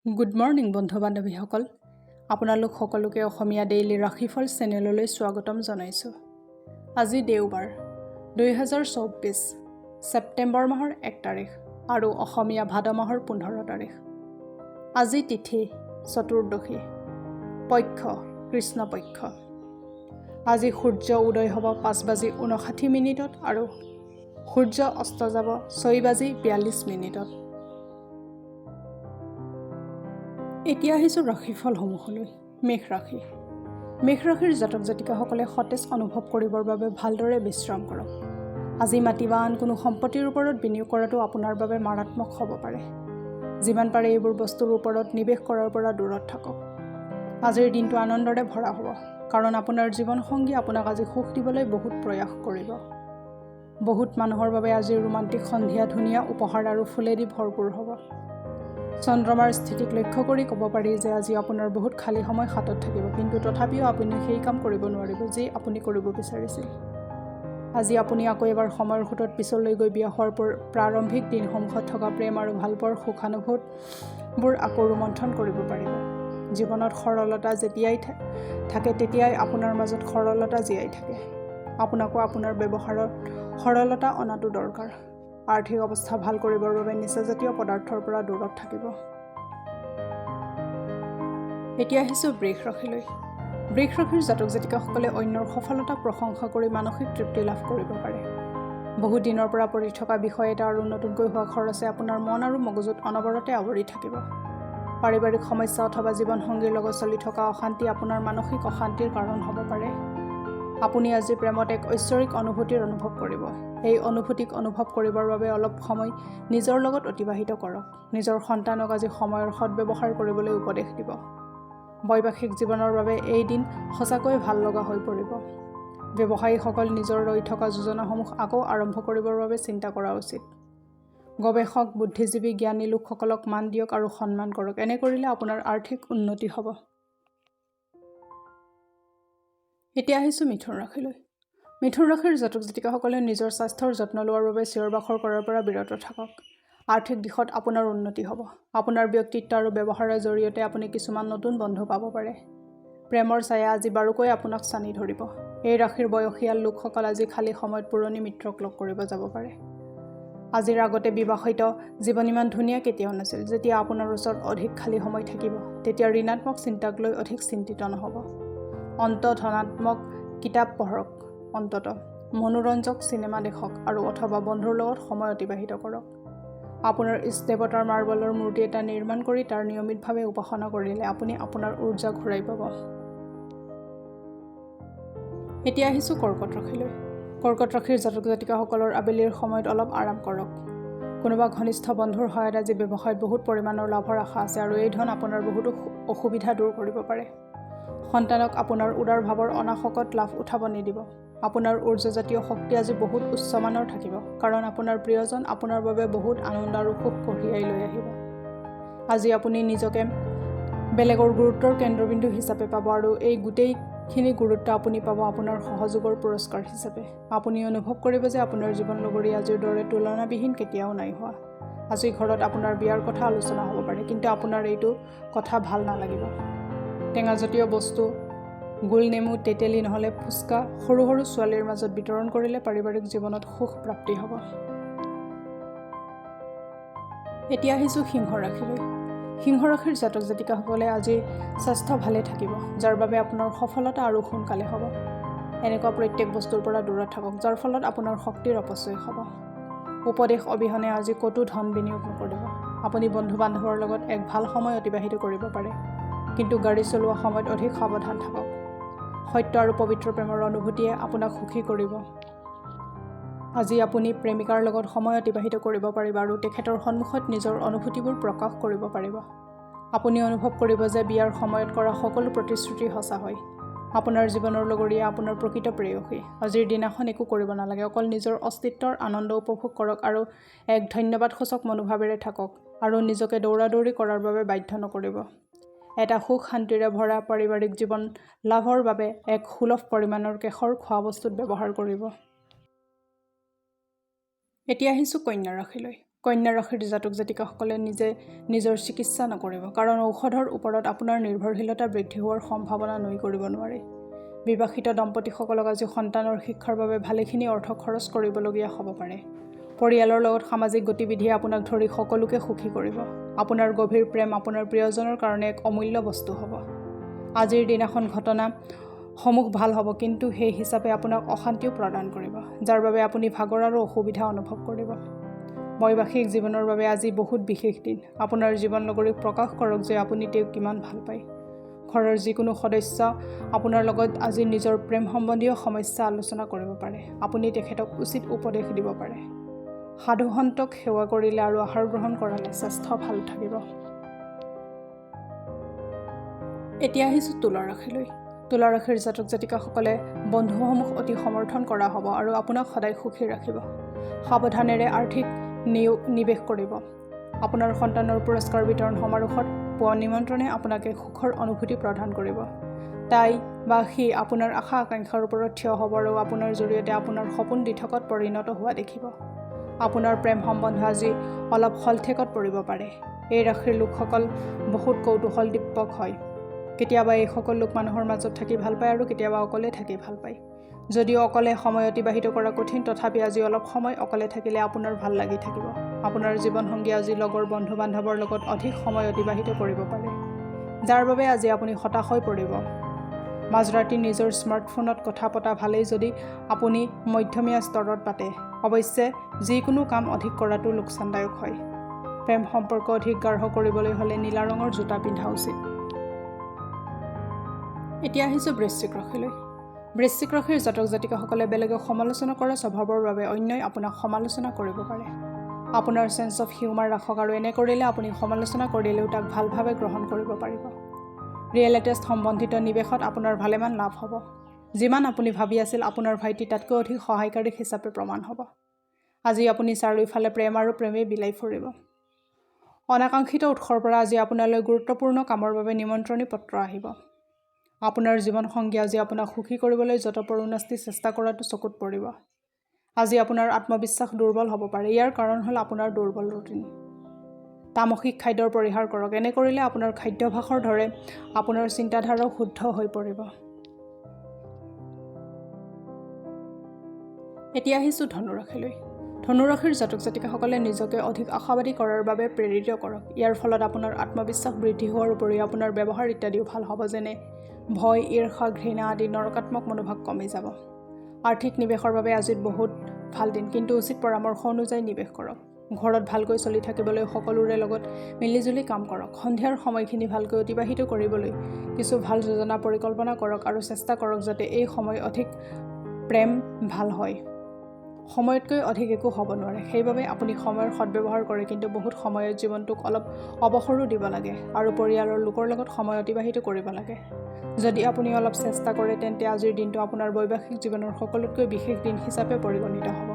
Good morning বন্ধু বান্ধৱীসকল, আপোনালোক সকলোকে অসমীয়া ডেইলি ৰাশিফল চেনেললৈ স্বাগতম জনাইছোঁ। আজি দেওবাৰ 2024 ছেপ্টেম্বৰ মাহৰ 1 তাৰিখ আৰু অসমীয়া ভাদ মাহৰ 15 তাৰিখ। আজি তিথি চতুৰ্দশী, পক্ষ কৃষ্ণপক্ষ। আজি সূৰ্য উদয় হ'ব 5:59 আৰু সূৰ্য অস্ত যাব 6:42। এতিয়া আহিছোঁ ৰাশিফলসমূহলৈ। মেষ ৰাশি। মেষ ৰাশিৰ জাতক জাতিকাসকলে সতেজ অনুভৱ কৰিবৰ বাবে ভালদৰে বিশ্ৰাম কৰক। আজি মাটি বা আন কোনো সম্পত্তিৰ ওপৰত বিনিয়োগ কৰাটো আপোনাৰ বাবে মাৰাত্মক হ'ব পাৰে। যিমান পাৰে এইবোৰ বস্তুৰ ওপৰত নিৱেশ কৰাৰ পৰা দূৰত থাকক। আজিৰ দিনটো আনন্দৰে ভৰা হ'ব, কাৰণ আপোনাৰ জীৱনসংগী আপোনাক আজি সুখ দিবলৈ বহুত প্ৰয়াস কৰিব। বহুত মানুহৰ বাবে আজি ৰোমান্টিক সন্ধিয়া ধুনীয়া উপহাৰ আৰু ফুলেদি ভৰপূৰ হ'ব। চন্দ্ৰমাৰ স্থিতিক লক্ষ্য কৰি ক'ব পাৰি যে আজি আপোনাৰ বহুত খালী সময় হাতত থাকিব, কিন্তু তথাপিও আপুনি সেই কাম কৰিব নোৱাৰিব যি আপুনি কৰিব বিচাৰিছিল। আজি আপুনি আকৌ এবাৰ সময়ৰ সোঁতত পিছলৈ গৈ বিয়া হোৱাৰ প্ৰাৰম্ভিক দিনসমূহত থকা প্ৰেম আৰু ভালপোৱাৰ সুখানুভূতিবোৰ আকৌ ৰোমন্থন কৰিব পাৰিব। জীৱনত সৰলতা যেতিয়াই থাকে তেতিয়াই আপোনাৰ মাজত সৰলতা জীয়াই থাকে। আপোনাকো আপোনাৰ ব্যৱহাৰত সৰলতা অনাটো দৰকাৰ। আৰ্থিক অৱস্থা ভাল কৰিবৰ বাবে নিচাজাতীয় পদাৰ্থৰ পৰা দূৰত থাকিব। এতিয়া আহিছোঁ বৃষ ৰাশিলৈ। বৃষ ৰাশিৰ জাতক জাতিকাসকলে অন্যৰ সফলতাক প্ৰশংসা কৰি মানসিক তৃপ্তি লাভ কৰিব পাৰে। বহু দিনৰ পৰা পৰি থকা বিষয় এটা আৰু নতুনকৈ হোৱা খৰচে আপোনাৰ মন আৰু মগজুত অনবৰতে আৱৰি থাকিব। পাৰিবাৰিক সমস্যা অথবা জীৱনসংগীৰ লগত চলি থকা অশান্তি আপোনাৰ মানসিক অশান্তিৰ কাৰণ হ'ব পাৰে। আপুনি আজি প্ৰেমত এক ঐশ্বৰিক অনুভূতিৰ অনুভৱ কৰিব। এই অনুভূতিক অনুভৱ কৰিবৰ বাবে অলপ সময় নিজৰ লগত অতিবাহিত কৰক। নিজৰ সন্তানক আজি সময়ৰ সদ্ব্যৱহাৰ কৰিবলৈ উপদেশ দিব। বৈবাহিক জীৱনৰ বাবে এই দিন সঁচাকৈ ভাল লগা হৈ পৰিব। ব্যৱসায়ীসকল নিজৰ ৰৈ থকা যোজনাসমূহ আকৌ আৰম্ভ কৰিবৰ বাবে চিন্তা কৰা উচিত। গৱেষক, বুদ্ধিজীৱী, জ্ঞানী লোকসকলক মান দিয়ক আৰু সন্মান কৰক। এনে কৰিলে আপোনাৰ আৰ্থিক উন্নতি হ'ব। এতিয়া আহিছোঁ মিথুন ৰাশিলৈ। মিথুন ৰাশিৰ জাতক জাতিকাসকলে নিজৰ স্বাস্থ্যৰ যত্ন লোৱাৰ বাবে চিঞৰ বাখৰ কৰাৰ পৰা বিৰত থাকক। আৰ্থিক দিশত আপোনাৰ উন্নতি হ'ব। আপোনাৰ ব্যক্তিত্ব আৰু ব্যৱহাৰৰ জৰিয়তে আপুনি কিছুমান নতুন বন্ধু পাব পাৰে। প্ৰেমৰ ছায়া আজি বাৰুকৈ আপোনাক চানি ধৰিব। এই ৰাশিৰ বয়সীয়াল লোকসকল আজি খালী সময়ত পুৰণি মিত্ৰক লগ কৰিব যাব পাৰে। আজিৰ আগতে বিবাহিত জীৱন ইমান ধুনীয়া কেতিয়াও নাছিল। যেতিয়া আপোনাৰ ওচৰত অধিক খালী সময় থাকিব, তেতিয়া ঋণাত্মক চিন্তাক লৈ অধিক চিন্তিত নহ'ব। ধনাত্মক কিতাপ পঢ়ক, মনোৰঞ্জক চিনেমা দেখক আৰু অথবা বন্ধুৰ লগত সময় অতিবাহিত কৰক। আপোনাৰ ইষ্ট দেৱতাৰ মাৰ্বলৰ মূৰ্তি এটা নিৰ্মাণ কৰি তাৰ নিয়মিতভাৱে উপাসনা কৰিলে আপুনি আপোনাৰ উৰ্জা ঘূৰাই পাব। এতিয়া আহিছোঁ কৰ্কট ৰাশিলৈ। কৰ্কট ৰাশিৰ জাতক জাতিকাসকলৰ আবেলিৰ সময়ত অলপ আৰাম কৰক। কোনোবা ঘনিষ্ঠ বন্ধুৰ সহায়ত আজি ব্যৱসায়ত বহুত পৰিমাণৰ লাভৰ আশা আছে আৰু এই ধন আপোনাৰ বহুতো অসুবিধা দূৰ কৰিব পাৰে। সন্তানক আপোনাৰ উদাৰ ভাৱৰ অনাশকত লাভ উঠাব নিদিব। আপোনাৰ উৰ্জাজাতীয় শক্তি আজি বহুত উচ্চমানৰ থাকিব, কাৰণ আপোনাৰ প্ৰিয়জন আপোনাৰ বাবে বহুত আনন্দ আৰু সুখ কঢ়িয়াই লৈ আহিব। আজি আপুনি নিজকে বেলেগৰ গুৰুত্বৰ কেন্দ্ৰবিন্দু হিচাপে পাব আৰু এই গোটেইখিনি গুৰুত্ব আপুনি পাব আপোনাৰ সহযোগৰ পুৰস্কাৰ হিচাপে। আপুনি অনুভৱ কৰিব যে আপোনাৰ জীৱন লগৰী আজিৰ দৰে তুলনাবিহীন কেতিয়াও নাই হোৱা। আজি ঘৰত আপোনাৰ বিয়াৰ কথা আলোচনা হ'ব পাৰে, কিন্তু আপোনাৰ এইটো কথা ভাল নালাগিব। টেঙাজাতীয় বস্তু, গোলনেমু, তেতেলী নহ'লে ফুচকা সৰু সৰু ছোৱালীৰ মাজত বিতৰণ কৰিলে পাৰিবাৰিক জীৱনত সুখ প্ৰাপ্তি হ'ব। এতিয়া আহিছোঁ সিংহ ৰাশিলৈ। সিংহ ৰাশিৰ জাতক জাতিকাসকলে আজি স্বাস্থ্য ভালে থাকিব, যাৰ বাবে আপোনাৰ সফলতা আৰু সোনকালে হ'ব। এনেকুৱা প্ৰত্যেক বস্তুৰ পৰা দূৰত থাকক, যাৰ ফলত আপোনাৰ শক্তিৰ অপচয় হ'ব। উপদেশ অবিহনে আজি ক'তো ধন বিনিয়োগ নকৰিব। আপুনি বন্ধু বান্ধৱৰ লগত এক ভাল সময় অতিবাহিত কৰিব পাৰে, কিন্তু গাড়ী চলোৱা সময়ত অধিক সাৱধান থাকক। সত্য আৰু পবিত্ৰ প্ৰেমৰ অনুভূতিয়ে আপোনাক সুখী কৰিব। আজি আপুনি প্ৰেমিকাৰ লগত সময় অতিবাহিত কৰিব পাৰিব আৰু তেখেতৰ সন্মুখত নিজৰ অনুভূতিবোৰ প্ৰকাশ কৰিব পাৰিব। আপুনি অনুভৱ কৰিব যে বিয়াৰ সময়ত কৰা সকলো প্ৰতিশ্ৰুতি সঁচা হয়। আপোনাৰ জীৱনৰ লগৰীয়া আপোনাৰ প্ৰকৃত প্ৰেয়সী। আজিৰ দিনাখন একো কৰিব নালাগে, অকল নিজৰ অস্তিত্বৰ আনন্দ উপভোগ কৰক আৰু এক ধন্যবাদসূচক মনোভাৱেৰে থাকক আৰু নিজকে দৌৰাদৌৰি কৰাৰ বাবে বাধ্য নকৰিব। এটা সুখ শান্তিৰে ভৰা পাৰিবাৰিক জীৱন লাভৰ বাবে এক সুলভ পৰিমাণৰ কেশৰ খোৱাবস্তুত ব্যৱহাৰ কৰিব। এতিয়া আহিছোঁ কন্যা ৰাশিলৈ। কন্যা ৰাশিৰ জাতক জাতিকাসকলে নিজে নিজৰ চিকিৎসা নকৰিব, কাৰণ ঔষধৰ ওপৰত আপোনাৰ নিৰ্ভৰশীলতা বৃদ্ধি হোৱাৰ সম্ভাৱনা নুই কৰিব নোৱাৰে। বিবাহিত দম্পতীসকলক আজি সন্তানৰ শিক্ষাৰ বাবে ভালেখিনি অৰ্থ খৰচ কৰিবলগীয়া হ'ব পাৰে। পৰিয়ালৰ লগত সামাজিক গতিবিধিয়ে আপোনাক ধৰি সকলোকে সুখী কৰিব। আপোনাৰ গভীৰ প্ৰেম আপোনাৰ প্ৰিয়জনৰ কাৰণে এক অমূল্য বস্তু হ'ব। আজিৰ দিনাখন ঘটনাসমূহ ভাল হ'ব, কিন্তু সেই হিচাপে আপোনাক অশান্তিও প্ৰদান কৰিব, যাৰ বাবে আপুনি ভাগৰ আৰু অসুবিধা অনুভৱ কৰিব। বৈবাহিক জীৱনৰ বাবে আজি বহুত বিশেষ দিন। আপোনাৰ জীৱন লগৰীক প্ৰকাশ কৰক যে আপুনি তেওঁক কিমান ভাল পায়। ঘৰৰ যিকোনো সদস্য আপোনাৰ লগত আজি নিজৰ প্ৰেম সম্বন্ধীয় সমস্যা আলোচনা কৰিব পাৰে। আপুনি তেখেতক উচিত উপদেশ দিব পাৰে। সাধুসন্তক সেৱা কৰিলে আৰু আহাৰ গ্ৰহণ কৰালে স্বাস্থ্য ভাল থাকিব। এতিয়া আহিছোঁ তুলা ৰাশিলৈ। তুলা ৰাশিৰ জাতক জাতিকাসকলে বন্ধুসমূহ অতি সমৰ্থন কৰা হ'ব আৰু আপোনাক সদায় সুখী ৰাখিব। সাৱধানেৰে আৰ্থিক নিৱেশ কৰিব। আপোনাৰ সন্তানৰ পুৰস্কাৰ বিতৰণ সমাৰোহত পোৱা নিমন্ত্ৰণে আপোনাক এক সুখৰ অনুভূতি প্ৰদান কৰিব। তাই বা সি আপোনাৰ আশা আকাংক্ষাৰ ওপৰত থিয় হ'ব আৰু আপোনাৰ জৰিয়তে আপোনাৰ সপোন দিঠকত পৰিণত হোৱা দেখিব। আপোনাৰ প্ৰেম সম্বন্ধ আজি অলপ শলঠেকত পৰিব পাৰে। এই ৰাশিৰ লোকসকল বহুত কৌতূহলদীপক হয়। কেতিয়াবা এইসকল লোক মানুহৰ মাজত থাকি ভাল পায় আৰু কেতিয়াবা অকলে থাকি ভাল পায়। যদিও অকলে সময় অতিবাহিত কৰা কঠিন, তথাপি আজি অলপ সময় অকলে থাকিলে আপোনাৰ ভাল লাগি থাকিব। আপোনাৰ জীৱনসংগী আজি লগৰ বন্ধু বান্ধৱৰ লগত অধিক সময় অতিবাহিত কৰিব পাৰে, যাৰ বাবে আজি আপুনি হতাশ হৈ পৰিব। মাজৰাতি নিজৰ স্মাৰ্টফোনত কথা পতা ভালেই যদি আপুনি মধ্যমীয়া স্তৰত পাতে। অৱশ্যে যিকোনো কাম অধিক কৰাটো লোকচানদায়ক হয়। প্ৰেম সম্পৰ্ক অধিক গাঢ় কৰিবলৈ হ'লে নীলা ৰঙৰ জোতা পিন্ধা উচিত। এতিয়া আহিছোঁ বৃশ্চিক ৰাশিলৈ। বৃশ্চিক ৰাশিৰ জাতক জাতিকাসকলে বেলেগক সমালোচনা কৰা স্বভাৱৰ বাবে অন্যই আপোনাক সমালোচনা কৰিব পাৰে। আপোনাৰ চেন্স অফ হিউমাৰ ৰাখক আৰু এনে কৰিলে আপুনি সমালোচনা কৰিলেও তাক ভালভাৱে গ্ৰহণ কৰিব পাৰিব। ৰিয়েল এষ্টেট সম্বন্ধিত নিৱেশত আপোনাৰ ভালেমান লাভ হ'ব। যিমান আপুনি ভাবি আছিল, আপোনাৰ ভাইটি তাতকৈ অধিক সহায়কাৰী হিচাপে প্ৰমাণ হ'ব। আজি আপুনি চাৰিওফালে প্ৰেম আৰু প্ৰেমেই বিলাই ফুৰিব। অনাকাংক্ষিত উৎসৰ পৰা আজি আপোনালৈ গুৰুত্বপূৰ্ণ কামৰ বাবে নিমন্ত্ৰণী পত্ৰ আহিব। আপোনাৰ জীৱনসংগী আজি আপোনাক সুখী কৰিবলৈ যৎপৰোনাস্তি চেষ্টা কৰাটো চকুত পৰিব। আজি আপোনাৰ আত্মবিশ্বাস দুৰ্বল হ'ব পাৰে। ইয়াৰ কাৰণ হ'ল আপোনাৰ দুৰ্বল ৰুটিন। তামসিক খাদ্যৰ পৰিহাৰ কৰক। এনে কৰিলে আপোনাৰ খাদ্যাভ্যাসৰ দৰে আপোনাৰ চিন্তাধাৰাও শুদ্ধ হৈ পৰিব। এতিয়া আহিছোঁ ধনুৰাশিলৈ। ধনুৰাশিৰ জাতক জাতিকাসকলে নিজকে অধিক আশাবাদী কৰাৰ বাবে প্ৰেৰিত কৰক। ইয়াৰ ফলত আপোনাৰ আত্মবিশ্বাস বৃদ্ধি হোৱাৰ উপৰিও আপোনাৰ ব্যৱহাৰ ইত্যাদিও ভাল হ'ব, যেনে ভয়, ঈৰ্ষা, ঘৃণা আদি নৰকাত্মক মনোভাৱ কমি যাব। আৰ্থিক নিৱেশৰ বাবে আজি বহুত ভাল দিন, কিন্তু উচিত পৰামৰ্শ অনুযায়ী নিৱেশ কৰক। ঘৰত ভালকৈ চলি থাকিবলৈ সকলোৰে লগত মিলিজুলি কাম কৰক। সন্ধিয়াৰ সময়খিনি ভালকৈ অতিবাহিত কৰিবলৈ কিছু ভাল যোজনা পৰিকল্পনা কৰক আৰু চেষ্টা কৰক যাতে এই সময় অধিক প্ৰেম ভাল হয়। সময়তকৈ অধিক একো হ'ব নোৱাৰে, সেইবাবে আপুনি সময়ৰ সদ্ব্যৱহাৰ কৰে, কিন্তু বহুত সময়ত জীৱনটোক অলপ অৱসৰো দিব লাগে আৰু পৰিয়ালৰ লোকৰ লগত সময় অতিবাহিত কৰিব লাগে। যদি আপুনি অলপ চেষ্টা কৰে, তেন্তে আজিৰ দিনটো আপোনাৰ বৈবাহিক জীৱনৰ সকলোতকৈ বিশেষ দিন হিচাপে পৰিগণিত হ'ব।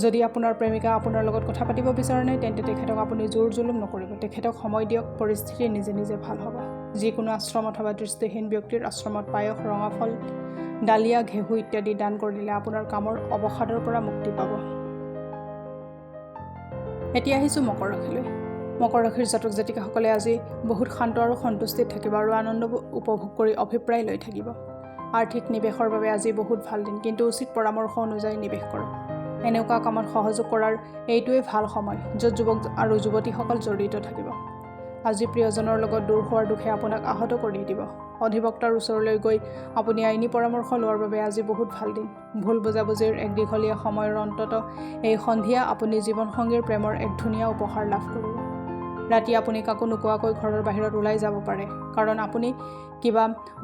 যদি আপোনাৰ প্ৰেমিকা আপোনাৰ লগত কথা পাতিব বিচৰা নাই, তেন্তে তেখেতক আপুনি জোৰ জুলুম নকৰিব। তেখেতক সময় দিয়ক, পৰিস্থিতি নিজে নিজে ভাল হ'ব। যিকোনো আশ্ৰম অথবা দৃষ্টিহীন ব্যক্তিৰ আশ্ৰমত পায়স, ৰঙা ফল, ডালিয়া, ঘেঁহু ইত্যাদি দান কৰিলে আপোনাৰ কামৰ অৱসাদৰ পৰা মুক্তি পাব। এতিয়া আহিছোঁ মকৰ ৰাশিলৈ। মকৰ ৰাশিৰ জাতক জাতিকাসকলে আজি বহুত শান্ত আৰু সন্তুষ্টিত থাকিব আৰু আনন্দ উপভোগ কৰি অভিপ্ৰায় লৈ থাকিব। আৰ্থিক নিৱেশৰ বাবে আজি বহুত ভাল দিন, কিন্তু উচিত পৰামৰ্শ অনুযায়ী নিৱেশ কৰক। এনেকুৱা কামত সহযোগ কৰাৰ এইটোৱে ভাল সময় য'ত যুৱক আৰু যুৱতীসকল জড়িত থাকিব। আজি প্ৰিয়জনৰ লগত দূৰ হোৱাৰ দুখে আপোনাক আহত কৰি দিব। অধিবক্তাৰ ওচৰলৈ গৈ আপুনি আইনী পৰামৰ্শ লোৱাৰ বাবে আজি বহুত ভাল দিন। ভুল বুজাবুজিৰ এক দীঘলীয়া সময়ৰ অন্তত এই সন্ধিয়া আপুনি জীৱনসংগীৰ প্ৰেমৰ এক ধুনীয়া উপহাৰ লাভ কৰিব। ৰাতি আপুনি কাকো নোকোৱাকৈ ঘৰৰ বাহিৰত ওলাই যাব পাৰে, কাৰণ আপুনি কিবা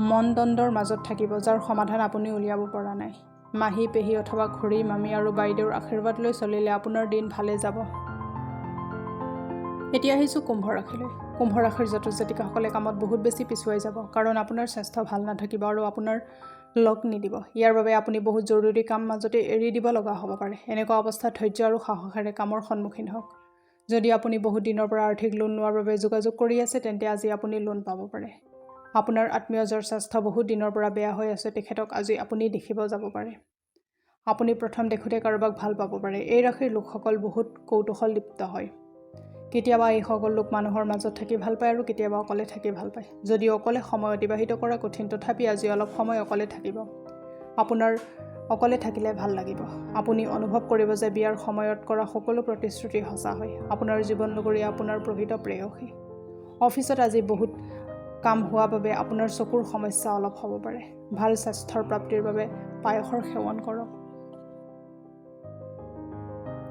মনদণ্ডৰ মাজত থাকিব যাৰ সমাধান আপুনি উলিয়াব পৰা নাই। মাহী, পেহী অথবা খুৰী, মামী আৰু বাইদেউৰ আশীৰ্বাদ লৈ চলিলে আপোনাৰ দিন ভালে যাব। এতিয়া আহিছোঁ কুম্ভ ৰাশিলৈ। কুম্ভ ৰাশিৰ জাতক জাতিকাসকলে কামত বহুত বেছি পিছুৱাই যাব, কাৰণ আপোনাৰ স্বাস্থ্য ভাল নাথাকিব আৰু আপোনাৰ লগ নিদিব। ইয়াৰ বাবে আপুনি বহুত জৰুৰী কাম মাজতে এৰি দিব লগা হ'ব পাৰে। এনেকুৱা অৱস্থাত ধৈৰ্য আৰু সাহসেৰে কামৰ সন্মুখীন হওক। যদি আপুনি বহুত দিনৰ পৰা আৰ্থিক লোন লোৱাৰ বাবে যোগাযোগ কৰি আছে, তেন্তে আজি আপুনি লোন পাব পাৰে। আপোনাৰ আত্মীয়জৰ স্বাস্থ্য বহুত দিনৰ পৰা বেয়া হৈ আছে, তেখেতক আজি আপুনি দেখিব যাব পাৰে। আপুনি প্ৰথম দেখোঁতে কাৰোবাক ভাল পাব পাৰে। এই ৰাশিৰ লোকসকল বহুত কৌতূহলদীপ্ত হয়। কেতিয়াবা এইসকল লোক মানুহৰ মাজত থাকি ভাল পায় আৰু কেতিয়াবা অকলে থাকি ভাল পায়। যদিও অকলে সময় অতিবাহিত কৰা কঠিন, তথাপি আজি অলপ সময় অকলে থাকিব। আপোনাৰ অকলে থাকিলে ভাল লাগিব। আপুনি অনুভৱ কৰিব যে বিয়াৰ সময়ত কৰা সকলো প্ৰতিশ্ৰুতি সঁচা হয়। আপোনাৰ জীৱন লগৰী আপোনাৰ প্ৰকৃত প্ৰেয়সী। অফিচত আজি বহুত কাম হোৱা বাবে আপোনাৰ চকুৰ সমস্যা অলপ হ'ব পাৰে। ভাল স্বাস্থ্যৰ প্ৰাপ্তিৰ বাবে পায়সৰ সেৱন কৰক।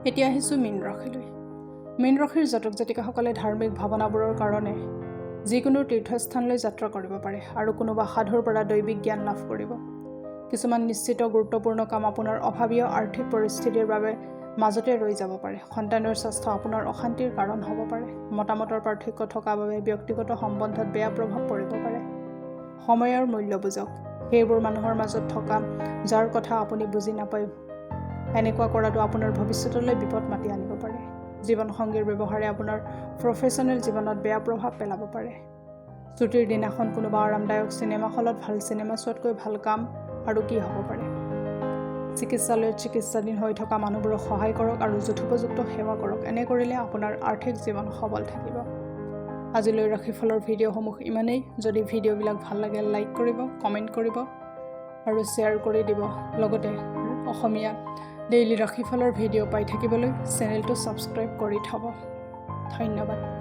এতিয়া আহিছোঁ মীন ৰাশিলৈ। মীন ৰাশিৰ জাতক জাতিকাসকলে ধাৰ্মিক ভাৱনাবোৰৰ কাৰণে যিকোনো তীৰ্থস্থানলৈ যাত্ৰা কৰিব পাৰে আৰু কোনোবা সাধুৰ পৰা দৈবিক জ্ঞান লাভ কৰিব। কিছুমান নিশ্চিত গুৰুত্বপূৰ্ণ কাম আপোনাৰ অভাৱীয় আৰ্থিক পৰিস্থিতিৰ বাবে মাজতে ৰৈ যাব পাৰে। সন্তানৰ স্বাস্থ্য আপোনাৰ অশান্তিৰ কাৰণ হ'ব পাৰে। মতামতৰ পাৰ্থক্য থকা বাবে ব্যক্তিগত সম্বন্ধত বেয়া প্ৰভাৱ পৰিব পাৰে। সময়ৰ মূল্য বুজক। সেইবোৰ মানুহৰ মাজত থকা যাৰ কথা আপুনি বুজি নাপায়। এনেকুৱা কৰাটো আপোনাৰ ভৱিষ্যতলৈ বিপদ মাতি আনিব পাৰে। জীৱনসংগীৰ ব্যৱহাৰে আপোনাৰ প্ৰফেশ্যনেল জীৱনত বেয়া প্ৰভাৱ পেলাব পাৰে। ছুটিৰ দিনাখন কোনোবা আৰামদায়ক চিনেমা হলত ভাল চিনেমা চোৱাতকৈ ভাল কাম আৰু কি হ'ব পাৰে। চিকিৎসালয়ত চিকিৎসাধীন হৈ থকা মানুহবোৰক সহায় কৰক আৰু যথোপযুক্ত সেৱা কৰক। এনে কৰিলে আপোনাৰ আৰ্থিক জীৱন সবল থাকিব। আজিলৈ ৰাশিফলৰ ভিডিঅ'সমূহ ইমানেই। যদি ভিডিঅ'বিলাক ভাল লাগে লাইক কৰিব, কমেণ্ট কৰিব আৰু শ্বেয়াৰ কৰি দিব। লগতে অসমীয়া ডেইলি ৰাশিফলৰ ভিডিঅ' পাই থাকিবলৈ চেনেলটো ছাবস্ক্ৰাইব কৰি থ'ব। ধন্যবাদ।